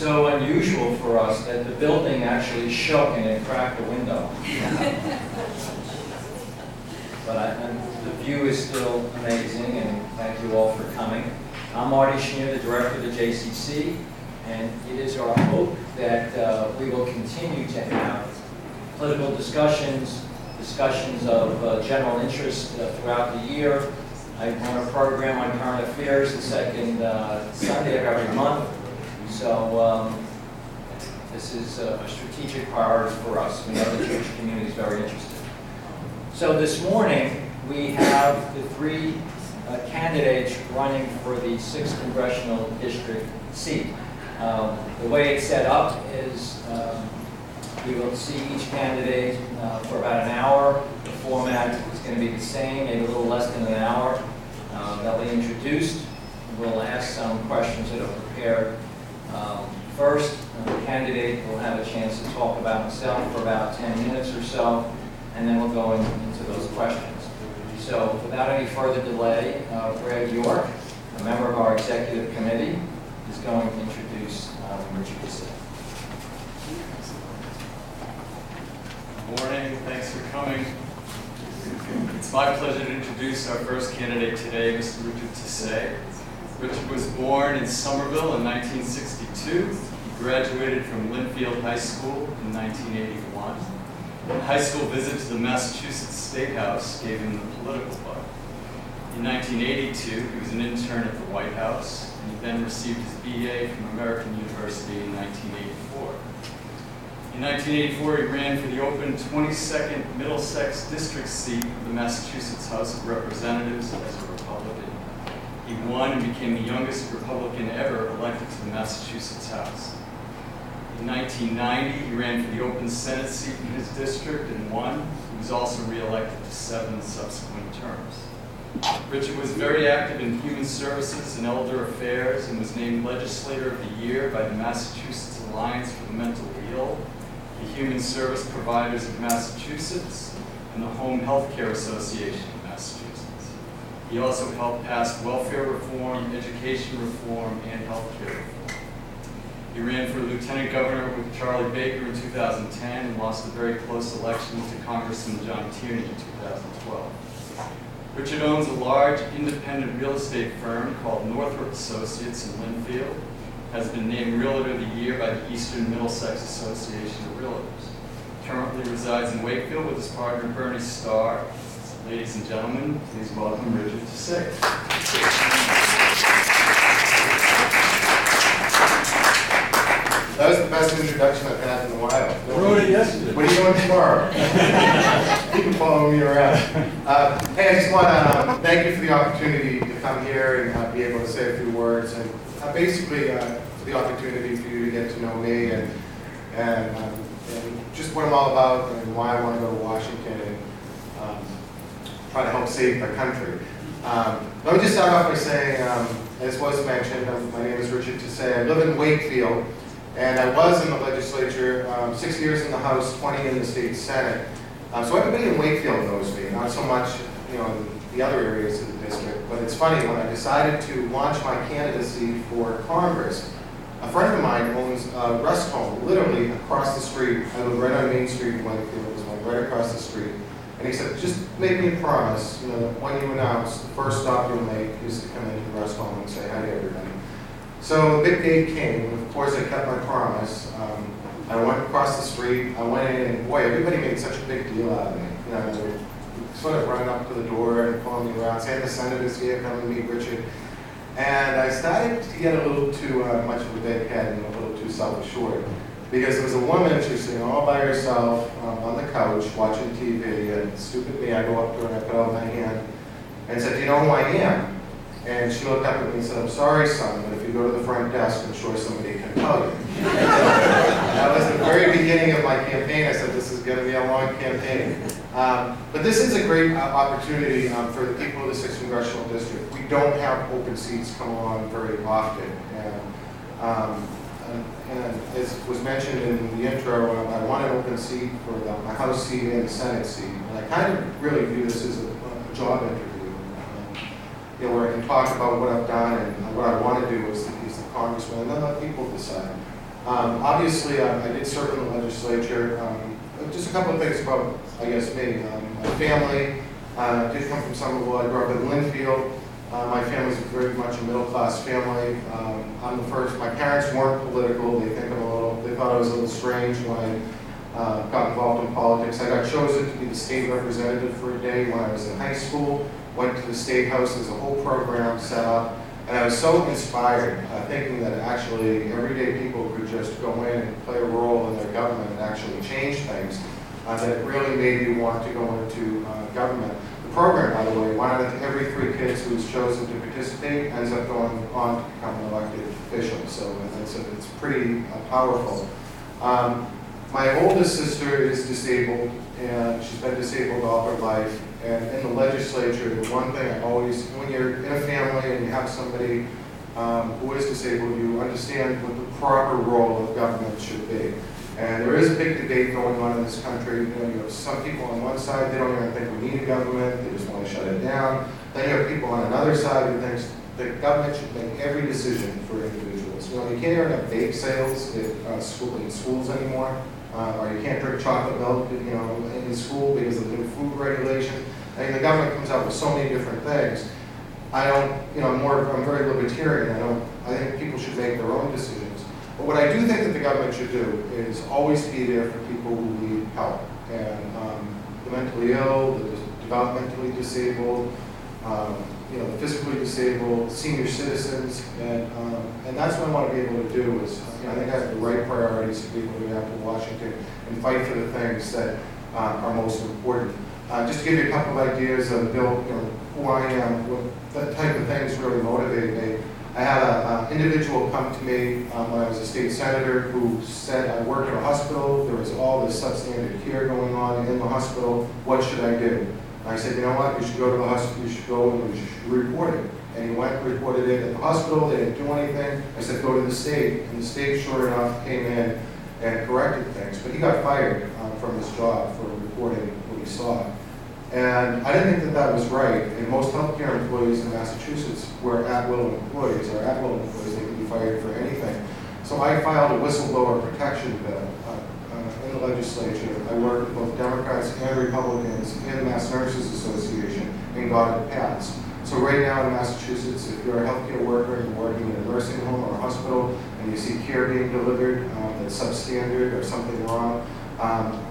so unusual for us that the building actually shook and it cracked the window. But the view is still amazing, and thank you all for coming. I'm Marty Schneer, the director of the JCC, and it is our hope that we will continue to have political discussions of general interest throughout the year. I run a program on current affairs the second Sunday of every month. So this is a strategic priority for us. We know the Jewish community is very interested. So this morning, we have the three candidates running for the 6th Congressional District seat. The way it's set up is we will see each candidate for about an hour. The format is going to be the same, maybe a little less than an hour. They'll be introduced. We'll ask some questions that are prepared. First, the candidate will have a chance to talk about himself for about 10 minutes or so, and then we'll go into those questions. So without any further delay, Brad York, a member of our executive committee, is going to introduce Richard Tisei. Good morning, thanks for coming. It's my pleasure to introduce our first candidate today, Mr. Richard Tisei. Richard was born in Somerville in 1962. He graduated from Linfield High School in 1981. A high school visit to the Massachusetts State House gave him the political bug. In 1982, he was an intern at the White House, and he then received his BA from American University in 1984. In 1984, he ran for the open 22nd Middlesex District seat of the Massachusetts House of Representatives as a Republican. He won and became the youngest Republican ever elected to the Massachusetts House. In 1990, he ran for the open Senate seat in his district and won. He was also re-elected to 7 subsequent terms. Richard was very active in human services and elder affairs and was named Legislator of the Year by the Massachusetts Alliance for the Mentally Ill, the Human Service Providers of Massachusetts, and the Home Health Care Association of Massachusetts. He also helped pass welfare reform, education reform, and health care reform. He ran for lieutenant governor with Charlie Baker in 2010 and lost a very close election to Congressman John Tierney in 2012. Richard owns a large independent real estate firm called Northrop Associates in Linfield, has been named Realtor of the Year by the Eastern Middlesex Association of Realtors. Currently resides in Wakefield with his partner Bernie Starr. Ladies and gentlemen, please welcome Richard Tisei. That was the best introduction I've had in a while. I wrote it yesterday. What are you doing tomorrow? You can follow me around. Hey, I just want to thank you for the opportunity to come here and be able to say a few words, and basically for the opportunity for you to get to know me and just what I'm all about and why I want to go to Washington and try to help save the country. Let me just start off by saying, as was mentioned, my name is Richard Tisei. I live in Wakefield. And I was in the legislature, 6 years in the House, 20 in the state Senate. So everybody in Wakefield knows me, not so much, in the other areas of the district. But it's funny, when I decided to launch my candidacy for Congress, a friend of mine owns a rest home literally across the street. I live right on Main Street in Wakefield. It was right across the street. And he said, just make me a promise, that when you announce, the first stop you'll make is to come into the rest home and say hi to everybody. So the big day came, and of course I kept my promise. I went across the street, I went in, and boy, everybody made such a big deal out of me. They were sort of running up to the door and pulling me around, saying the senator's here, come and meet Richard. And I started to get a little too much of a big head and a little too self-assured. Because there was a woman, she was sitting all by herself on the couch watching TV, and stupid me, I go up to her and I put out my hand and said, do you know who I am? And she looked up at me and said, I'm sorry, son, but if you go to the front desk, I'm sure somebody can tell you. That was the very beginning of my campaign. I said, this is going to be a long campaign. But this is a great opportunity for the people of the 6th Congressional District. We don't have open seats come along very often. And as was mentioned in the intro, I want an open seat for my House seat and the Senate seat. And I kind of really view this as a job interview. Where I can talk about what I've done and what I want to do as the congressman, and then let people decide. Obviously, I did serve in the legislature. Just a couple of things about, I guess, me. My family did come from Somerville. I grew up in Linfield. My family's very much a middle-class family. I'm the first. My parents weren't political. They thought I was a little strange when I got involved in politics. I got chosen to be the state representative for a day when I was in high school. Went to the State House. There's a whole program set up. And I was so inspired, thinking that actually everyday people could just go in and play a role in their government and actually change things, that it really made me want to go into government. The program, by the way, 1 out of every 3 kids who's chosen to participate ends up going on to become an elected official. So it's pretty powerful. My oldest sister is disabled, and she's been disabled all her life. And in the legislature, the one thing I always, when you're in a family and you have somebody who is disabled, you understand what the proper role of government should be. And there is a big debate going on in this country. You have some people on one side, they don't even think we need a government, they just want to shut it down. Then you have people on another side who think that government should make every decision for individuals. You can't even have bake sales in schools anymore. Or you can't drink chocolate milk, in school because of the new food regulations. I mean, the government comes out with so many different things. I'm very libertarian. I think people should make their own decisions. But what I do think that the government should do is always be there for people who need help. And the mentally ill, the developmentally disabled, the physically disabled, senior citizens, and that's what I want to be able to do is, I think I have the right priorities to be able to go out to Washington and fight for the things that are most important. Just to give you a couple of ideas of who I am, what type of things really motivated me. I had an individual come to me when I was a state senator who said, I work at a hospital, there was all this substandard care going on in the hospital, what should I do? I said, you know what, you should go to the hospital, you should go and you should report it. And he went and reported it at the hospital, they didn't do anything. I said, go to the state. And the state, sure enough, came in and corrected things. But he got fired from his job for reporting what he saw. And I didn't think that that was right. And most healthcare employees in Massachusetts were at-will employees, or at-will employees, they could be fired for anything. So I filed a whistleblower protection bill in the legislature. I worked with both Democrats and Republicans and the Mass Nurses Association and got it passed. So right now in Massachusetts, if you're a healthcare worker and you're working in a nursing home or a hospital and you see care being delivered that's substandard or something wrong,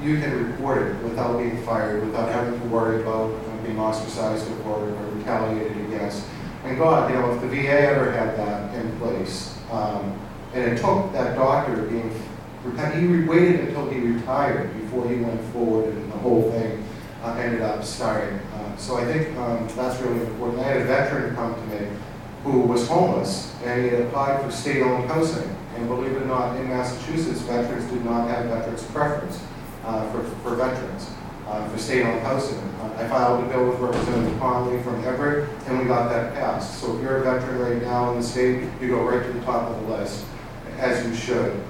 you can report it without being fired, without having to worry about being ostracized or retaliated against. And God, if the VA ever had that in place, and it took that doctor he waited until he retired before he went forward and the whole thing ended up starting. So I think that's really important. I had a veteran come to me who was homeless and he had applied for state-owned housing. And believe it or not, in Massachusetts, veterans did not have veterans preference for veterans for state-owned housing. I filed a bill with Representative Conley from Everett, and we got that passed. So if you're a veteran right now in the state, you go right to the top of the list, as you should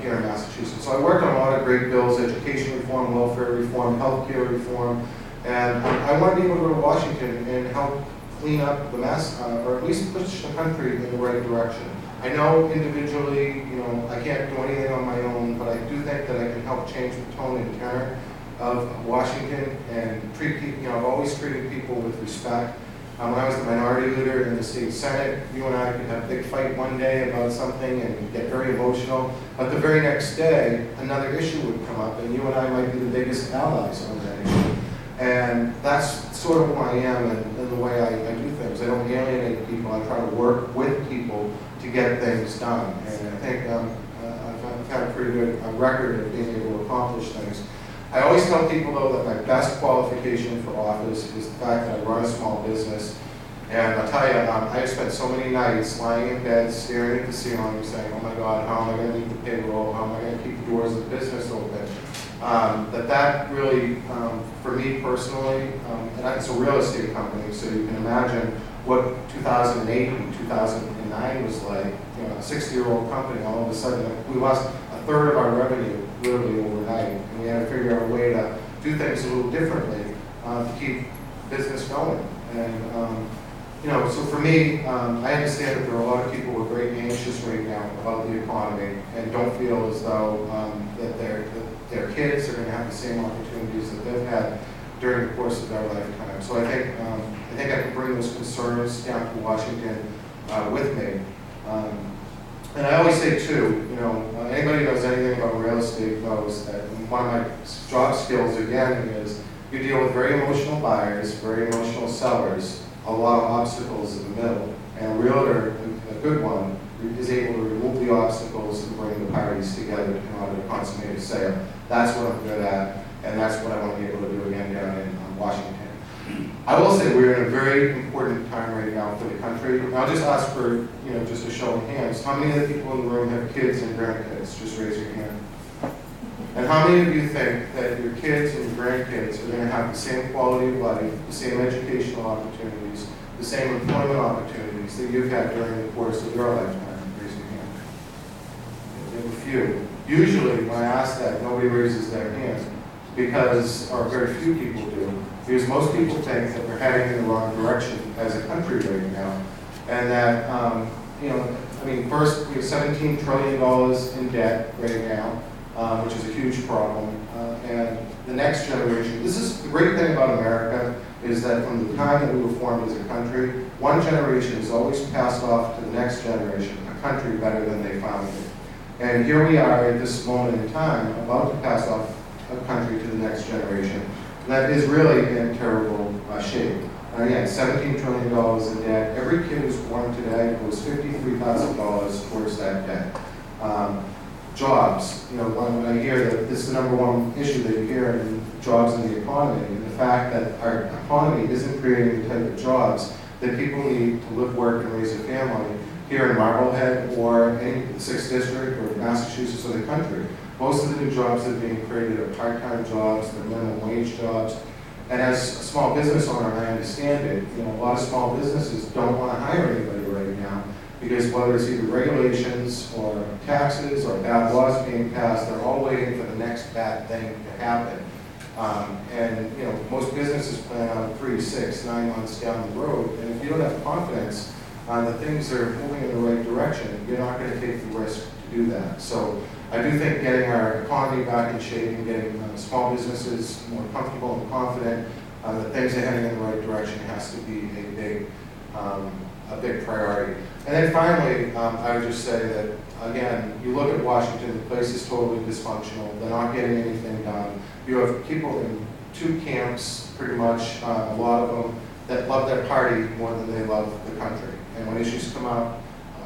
here in Massachusetts. So I worked on a lot of great bills: education reform, welfare reform, healthcare reform, and I want to be able to go to Washington and help clean up the mess, or at least push the country in the right direction. I know individually, I can't do anything on my own, but I do think that I can help change the tone and tenor of Washington and treat people, I've always treated people with respect. When I was the minority leader in the state senate, you and I could have a big fight one day about something and get very emotional, but the very next day, another issue would come up and you and I might be the biggest allies on that issue. And that's sort of who I am and the way I do things. I don't alienate people, I try to work with people to get things done. And I think I've had a pretty good record of being able to accomplish things. I always tell people, though, that my best qualification for office is the fact that I run a small business. And I'll tell you, I have spent so many nights lying in bed, staring at the ceiling, saying, oh my God, how am I going to meet the payroll? How am I going to keep the doors of the business open? That really, for me personally, and it's a real estate company, so you can imagine what 2008 and 2009 was like. A 60-year-old company, all of a sudden, we lost a third of our revenue literally overnight, and we had to figure out a way to do things a little differently to keep business going. And So for me, I understand that there are a lot of people who are very anxious right now about the economy and don't feel as though that their kids are going to have the same opportunities that they've had during the course of their lifetime. So I think I can bring those concerns down to Washington with me. And I always say too, anybody who knows anything about real estate knows that one of my job skills again is you deal with very emotional buyers, very emotional sellers, a lot of obstacles in the middle, and a realtor, a good one, is able to remove the obstacles and bring the parties together in order to consummate a sale. That's what I'm good at, and that's what I want to be able to do again down in Washington. I will say we're in a very important time right now for the country. And I'll just ask for, just a show of hands. How many of the people in the room have kids and grandkids? Just raise your hand. And how many of you think that your kids and your grandkids are going to have the same quality of life, the same educational opportunities, the same employment opportunities that you've had during the course of your lifetime? Raise your hand. We have a few. Usually, when I ask that, nobody raises their hand or very few people do, because most people think that we're heading in the wrong direction as a country right now, and that, first, we have $17 trillion in debt right now, which is a huge problem, and the next generation, this is the great thing about America, is that from the time that we were formed as a country, one generation is always passed off to the next generation, a country better than they found it. And here we are at this moment in time, about to pass off a country to the next generation that is really in terrible shape. Again, $17 trillion in debt. Every kid who's born today owes $53,000 towards that debt. Jobs, when I hear that this is the number one issue that you hear in jobs in the economy, and the fact that our economy isn't creating the type of jobs that people need to live, work, and raise a family here in Marblehead or in the 6th District or Massachusetts or the country. Most of the new jobs that are being created are part-time jobs, they're minimum wage jobs. And as a small business owner, I understand it. A lot of small businesses don't want to hire anybody right now because whether it's either regulations or taxes or bad laws being passed, they're all waiting for the next bad thing to happen. Most businesses plan on 3, 6, 9 months down the road, and if you don't have confidence that things are moving in the right direction, you're not going to take the risk to do that. So I do think getting our economy back in shape and getting small businesses more comfortable and confident that things are heading in the right direction has to be a big priority. And then finally, I would just say that, again, you look at Washington, the place is totally dysfunctional. They're not getting anything done. You have people in 2 camps, pretty much, a lot of them, that love their party more than they love the country. And when issues come up,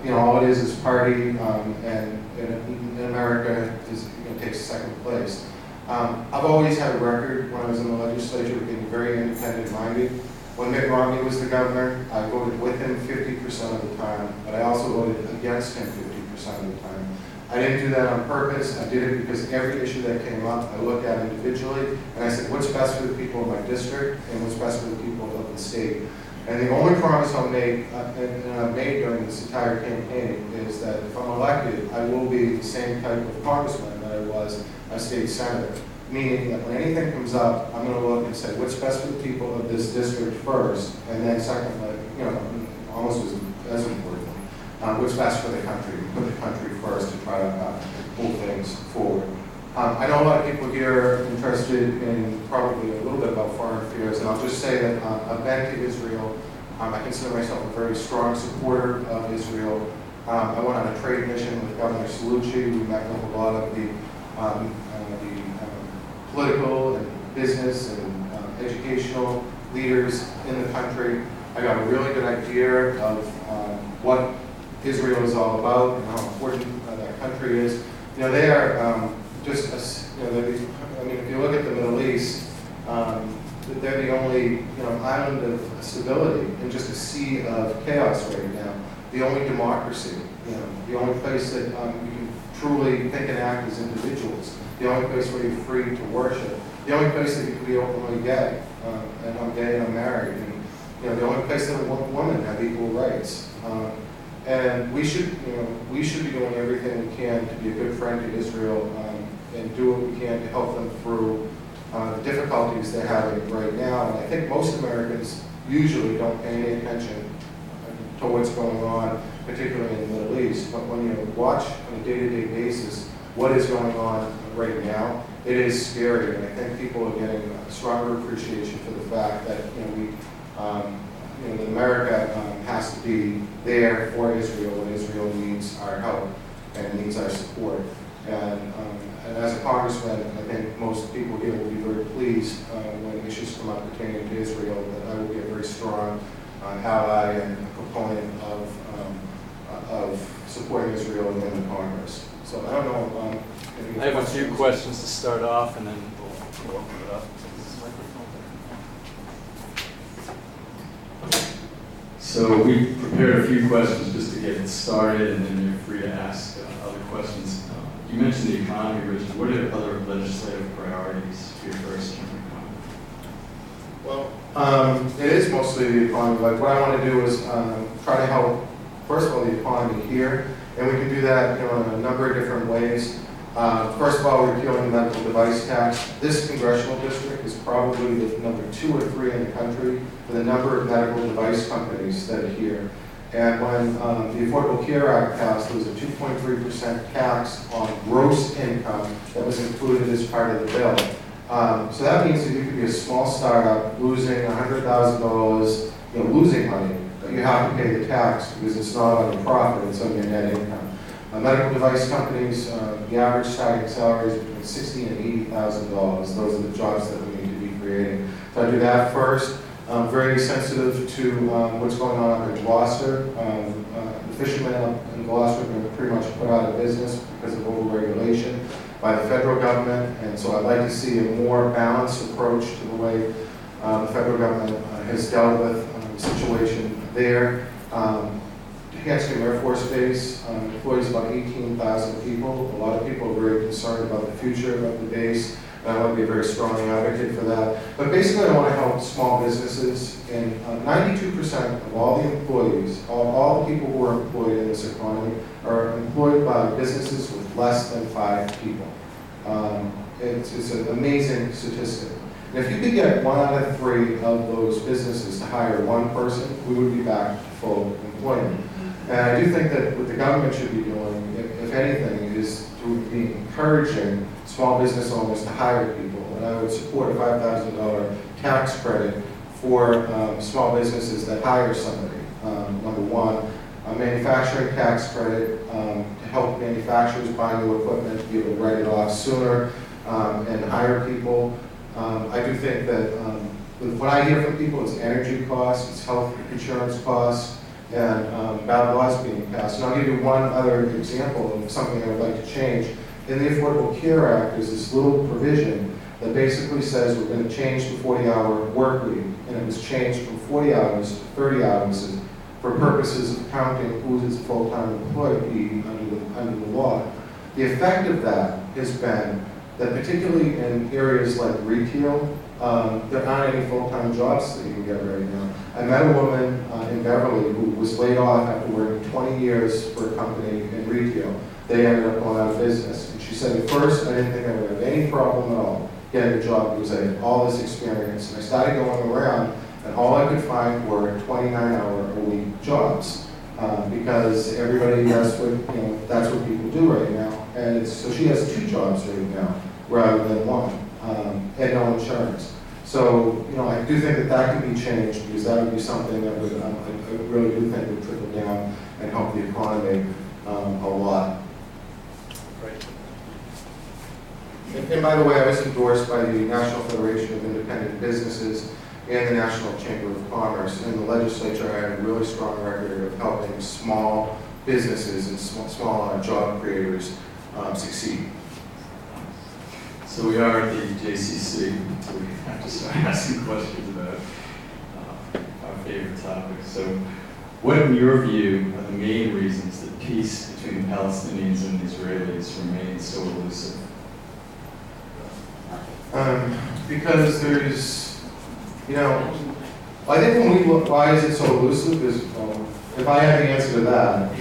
all it is party, and in America takes second place. I've always had a record when I was in the legislature of being very independent-minded. When Mitt Romney was the governor, I voted with him 50% of the time, but I also voted against him 50% of the time. I didn't do that on purpose. I did it because every issue that came up, I looked at individually, and I said, what's best for the people of my district, and what's best for the people of the state? And the only promise I'll make, and I've made during this entire campaign, is that if I'm elected, I will be the same type of congressman that I was a state senator. Meaning that when anything comes up, I'm going to look and say, what's best for the people of this district first, and then secondly, almost as important, what's best for the country, put the country first to try to move things forward. I know a lot of people here are interested in probably a little bit about foreign affairs, and I'll just say that I've been to Israel. I consider myself a very strong supporter of Israel. I went on a trade mission with Governor Salucci. We met with a lot of the political and business and educational leaders in the country. I got a really good idea of what Israel is all about and how important that country is. They are if you look at the Middle East, they're the only island of stability in just a sea of chaos right now. The only democracy, the only place that you can truly think and act as individuals. The only place where you're free to worship. The only place that you can be openly gay, and I'm gay and I'm married. And the only place that women have equal rights. And we should be doing everything we can to be a good friend to Israel and do what we can to help them through the difficulties they're having right now. And I think most Americans usually don't pay any attention to what's going on, particularly in the Middle East. But when you watch on a day-to-day basis what is going on right now, it is scary, and I think people are getting a stronger appreciation for the fact that that America has to be there for Israel when Israel needs our help and needs our support. And as a congressman, I think most people here will be very pleased when issues come up pertaining to Israel that I will be a very strong ally and proponent of supporting Israel within the Congress. So I don't know. I have a few questions to start off, and then we'll open it up. So we prepared a few questions just to get it started, and then you're free to ask other questions. You mentioned the economy, Richard. What are other legislative priorities for your first term of economy? Well, it is mostly the economy. Like what I want to do is try to help, first of all, the economy here, and we can do that in a number of different ways. First of all, repealing the medical device tax. This congressional district is probably the number 2 or 3 in the country for the number of medical device companies that are here. And when the Affordable Care Act passed, there was a 2.3% tax on gross income that was included as part of the bill. So that means that you could be a small startup losing $100,000, losing money, but you have to pay the tax because it's not on your profit, it's on your net income. Medical device companies, the average starting salary is between $60,000 and $80,000. Those are the jobs that we need to be creating. So I do that first. I'm very sensitive to what's going on up in Gloucester. The fishermen up in Gloucester have been pretty much put out of business because of overregulation by the federal government, and so I'd like to see a more balanced approach to the way the federal government has dealt with the situation there. Hanscom Air Force Base employs about 18,000 people. A lot of people are very concerned about the future of the base, and I want to be a very strong advocate for that. But basically, I want to help small businesses, and 92% of all the employees, all the people who are employed in this economy, are employed by businesses with less than 5 people. It's an amazing statistic. And if you could get 1 out of 3 of those businesses to hire 1 person, we would be back to full employment. And I do think that what the government should be doing, if anything, is to be encouraging small business owners to hire people. And I would support a $5,000 tax credit for small businesses that hire somebody. Number 1, a manufacturing tax credit to help manufacturers buy new equipment, to be able to write it off sooner and hire people. I do think that what I hear from people is energy costs, it's health insurance costs, and bad laws being passed. And I'll give you one other example of something I would like to change. In the Affordable Care Act, there's this little provision that basically says we're going to change the 40-hour work week, and it was changed from 40 hours to 30 hours for purposes of counting who is a full-time employee under the law. The effect of that has been that particularly in areas like retail, there aren't any full-time jobs that you can get right now. I met a woman in Beverly who was laid off after working 20 years for a company in retail. They ended up going out of business. And she said, at first, I didn't think I would have any problem at all getting a job because I had all this experience. And I started going around, and all I could find were 29-hour-a-week jobs because everybody that's what people do right now. And so she has 2 jobs right now rather than 1, and no insurance. So, I do think that that can be changed because that would be something that would, I really do think would trickle down and help the economy a lot. Right. And by the way, I was endorsed by the National Federation of Independent Businesses and the National Chamber of Commerce. And the legislature had a really strong record of helping small businesses and small job creators succeed. So we are at the JCC, so we have to start asking questions about our favorite topics. So what, in your view, are the main reasons that peace between the Palestinians and the Israelis remains so elusive? Because there's, I think when we look, why is it so elusive is, if I had the answer to that,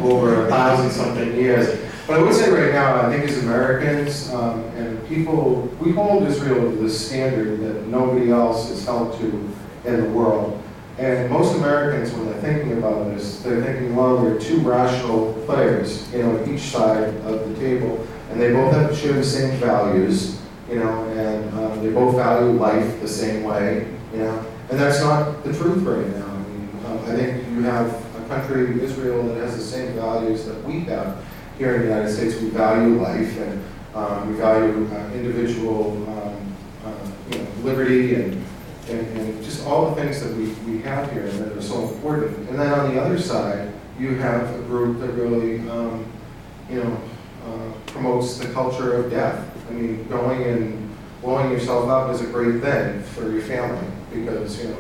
over 1,000-something years. But I would say right now, I think as Americans and people, we hold Israel to the standard that nobody else is held to in the world. And most Americans, when they're thinking about this, they're thinking, well, there are two rational players, each side of the table, and they both share the same values, and they both value life the same way, and that's not the truth right now. I mean, I think you have a country, Israel, that has the same values that we have here in the United States. We value life, and we value individual, liberty, and just all the things that we have here that are so important. And then on the other side, you have a group that really, promotes the culture of death. I mean, going and blowing yourself up is a great thing for your family because, it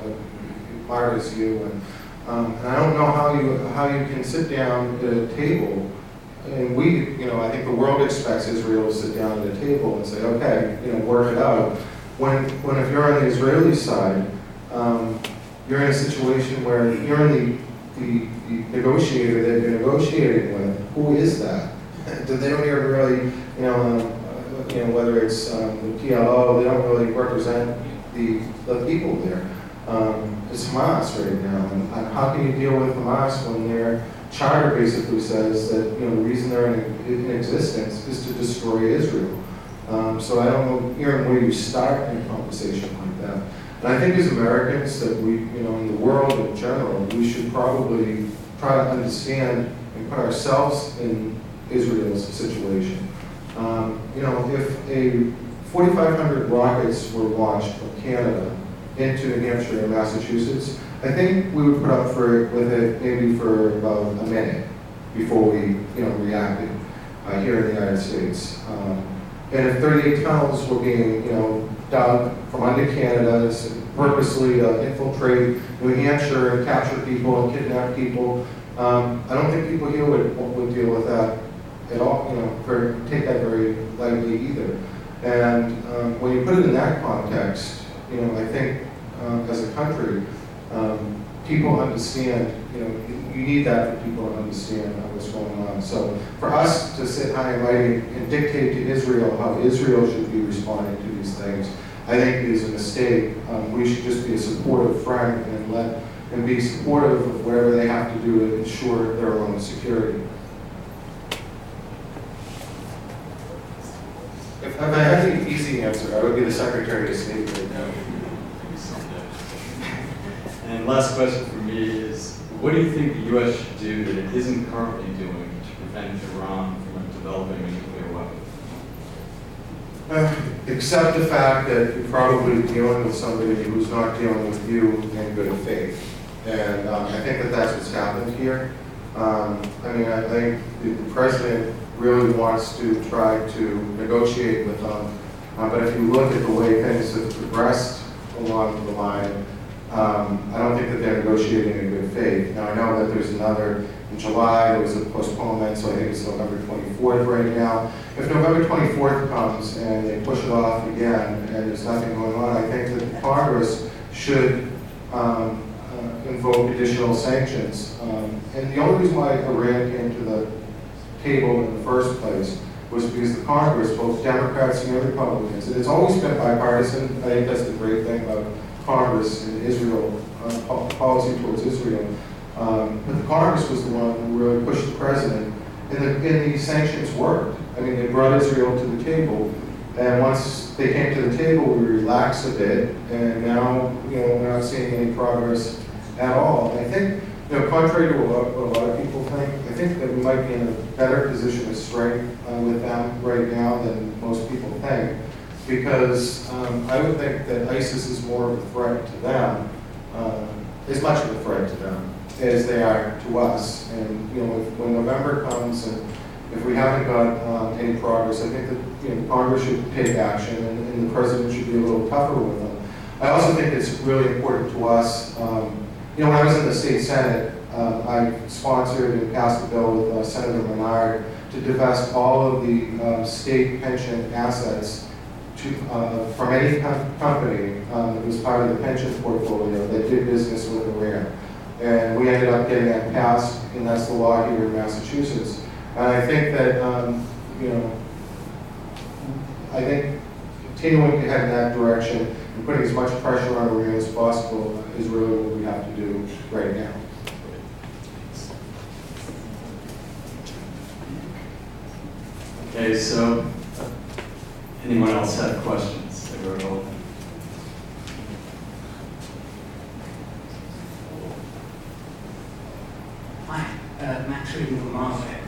martyrs you. And I don't know how you can sit down at a table, and I think the world expects Israel to sit down at a table and say, okay, work it out. When if you're on the Israeli side, you're in a situation where you're in the negotiator that you're negotiating with. Who is that? They don't even really, whether it's the PLO, they don't really represent the people there. It's Hamas right now, and how can you deal with Hamas when their charter basically says that the reason they're in existence is to destroy Israel? So I don't know where you start in a conversation like that. And I think as Americans that we, in the world in general, we should probably try to understand and put ourselves in Israel's situation. If 4,500 rockets were launched from Canada into New Hampshire and Massachusetts, I think we would put up with it maybe for about a minute before we, reacted here in the United States. And if 38 tunnels were being, dug from under Canada purposely to infiltrate New Hampshire and capture people and kidnap people, I don't think people here would deal with that at all, take that very lightly either. And when you put it in that context, I think as a country, people understand, you need that for people to understand what's going on. So for us to sit high and mighty and dictate to Israel how Israel should be responding to these things, I think is a mistake. We should just be a supportive friend and be supportive of whatever they have to do to ensure their own security. If I had an easy answer, I would be the Secretary of State right now. And last question for me is, what do you think the U.S. should do that it isn't currently doing to prevent Iran from developing a nuclear weapon? Accept the fact that you're probably dealing with somebody who's not dealing with you in good faith. And I think that's what's happened here. I think the president really wants to try to negotiate with them. But if you look at the way things have progressed along the line, I don't think that they're negotiating in good faith. Now, I know that there's another, in July, there was a postponement, so I think it's November 24th right now. If November 24th comes and they push it off again and there's nothing going on, I think that Congress should invoke additional sanctions. And the only reason why Iran came to the table in the first place was because the Congress, both Democrats and Republicans, and it's always been bipartisan. I think that's the great thing about Congress and Israel, policy towards Israel. But the Congress was the one who really pushed the president, and the sanctions worked. I mean, they brought Israel to the table, and once they came to the table, we relaxed a bit, and now, we're not seeing any progress at all. And I think, contrary to what a lot of people think, I think that we might be in a better position of strength with them right now than most people think. Because I would think that ISIS is more of a threat to them, as much of a threat to them as they are to us. And when November comes and if we haven't got any progress, I think that Congress should take action and the president should be a little tougher with them. I also think it's really important to us. When I was in the state senate, I sponsored and passed a bill with Senator Menard to divest all of the state pension assets from any company that was part of the pension portfolio that did business with Iran. And we ended up getting that passed, and that's the law here in Massachusetts. And I think that, I think continuing to head in that direction and putting as much pressure on Iran as possible is really what we have to do right now. Okay, so anyone else have questions? They were open. Hi, Max Reading from Marblehead.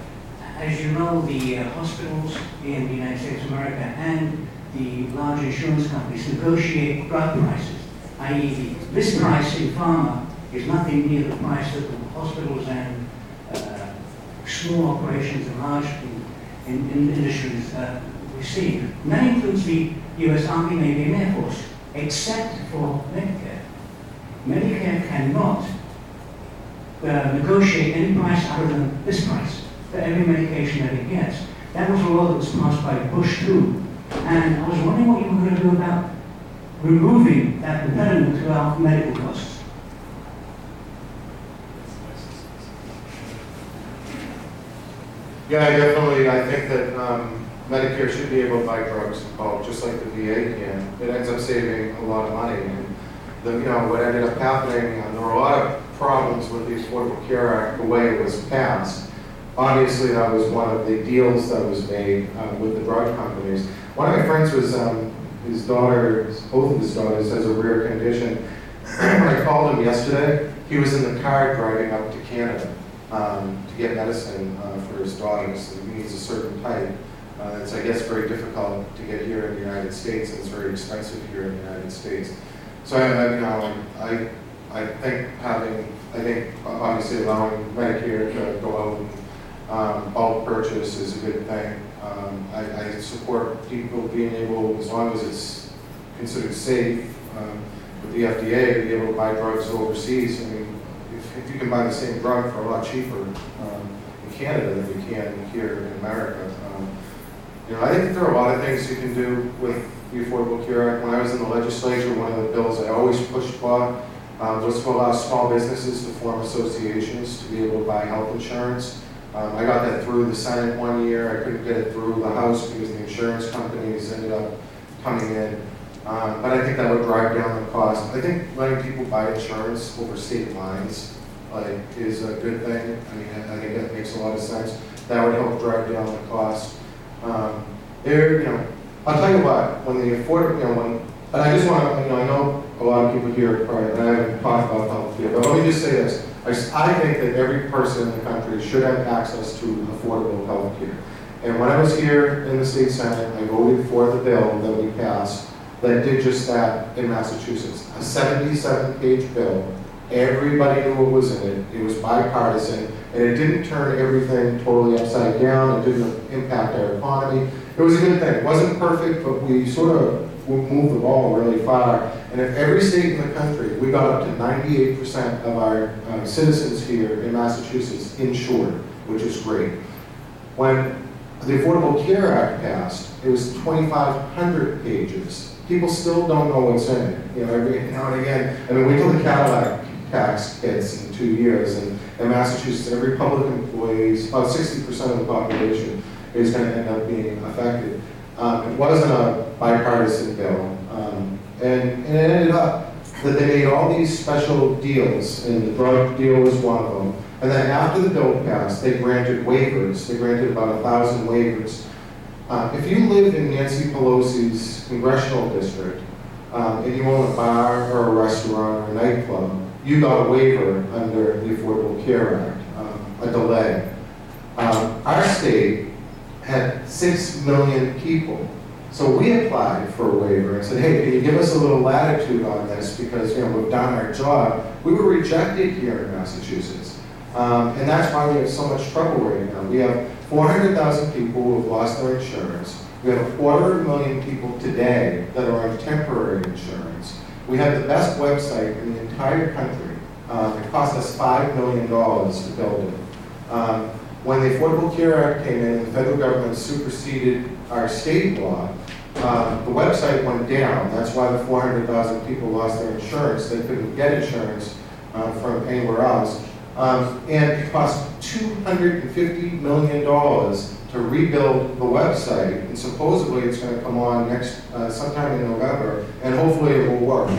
As you know, the hospitals in the United States of America and the large insurance companies negotiate drug prices, i.e. the list price in pharma is nothing near the price that the hospitals and small operations and large in industries receive. And that includes the U.S. Army, Navy, and Air Force, except for Medicare. Medicare cannot negotiate any price other than this price for every medication that it gets. That was a law that was passed by Bush too. And I was wondering what you were going to do about removing that impediment to our medical costs. Yeah, definitely. I think that Medicare should be able to buy drugs in bulk, just like the VA can. It ends up saving a lot of money. And what ended up happening, there were a lot of problems with the Affordable Care Act, the way it was passed. Obviously, that was one of the deals that was made with the drug companies. One of my friends was, both of his daughters has a rare condition. When I called him yesterday, he was in the car driving up to Canada to get medicine for his daughters. He needs a certain type. It's, I guess, very difficult to get here in the United States, and it's very expensive here in the United States. So I think obviously allowing Medicare to go out and bulk purchase is a good thing. I support people being able, as long as it's considered safe with the FDA, to be able to buy drugs overseas. I mean, if you can buy the same drug for a lot cheaper in Canada than you can here in America. I think there are a lot of things you can do with the Affordable Care Act. When I was in the legislature, one of the bills I always pushed for was to allow small businesses to form associations to be able to buy health insurance. I got that through the Senate one year. I couldn't get it through the House because the insurance companies ended up coming in. But I think that would drive down the cost. I think letting people buy insurance over state lines is a good thing. I mean, I think that makes a lot of sense. That would help drive down the cost. I'll tell you what, when the affordable, and I just want to, I know a lot of people here probably, and I haven't talked about health care, but let me just say this. I think that every person in the country should have access to affordable health care. And when I was here in the state Senate, I voted for the bill that we passed that did just that in Massachusetts. A 77-page bill. Everybody knew what was in it. It was bipartisan, and it didn't turn everything totally upside down. It didn't impact our economy. It was a good thing. It wasn't perfect, but we sort of moved the ball really far. And if every state in the country, we got up to 98% of our citizens here in Massachusetts insured, which is great. When the Affordable Care Act passed, it was 2,500 pages. People still don't know what's in it. Every now and again, wait till the Cadillac tax hits in 2 years, and in Massachusetts, every public employee, about 60% of the population is going to end up being affected. It wasn't a bipartisan bill, and it ended up that they made all these special deals, and the drug deal was one of them. And then after the bill passed, they granted waivers. They granted about 1,000 waivers. If you live in Nancy Pelosi's congressional district, and you own a bar or a restaurant or a nightclub, you got a waiver under the Affordable Care Act, a delay. Our state had 6 million people. So we applied for a waiver and said, hey, can you give us a little latitude on this because we've done our job. We were rejected here in Massachusetts. And that's why we have so much trouble right now. We have 400,000 people who have lost their insurance. We have 250,000 people today that are on temporary insurance. We have the best website in the entire country. It cost us $5 million to build it. When the Affordable Care Act came in, the federal government superseded our state law. The website went down. That's why the 400,000 people lost their insurance. They couldn't get insurance from anywhere else. And it cost $250 million to to rebuild the website, and supposedly it's going to come on next sometime in November, and hopefully it will work.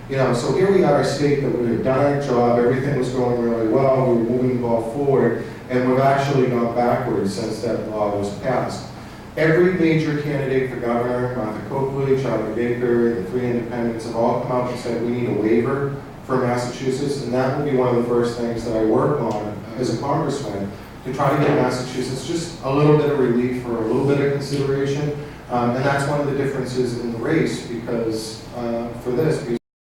You know, so here we are, a state that we had done our job, everything was going really well, we were moving the ball forward, and we've actually gone backwards since that law was passed. Every major candidate for governor, Martha Coakley, Charlie Baker, the three independents have all come out and said we need a waiver for Massachusetts, and that will be one of the first things that I work on as a congressman, to try to get Massachusetts just a little bit of relief or a little bit of consideration. And that's one of the differences in the race because for this.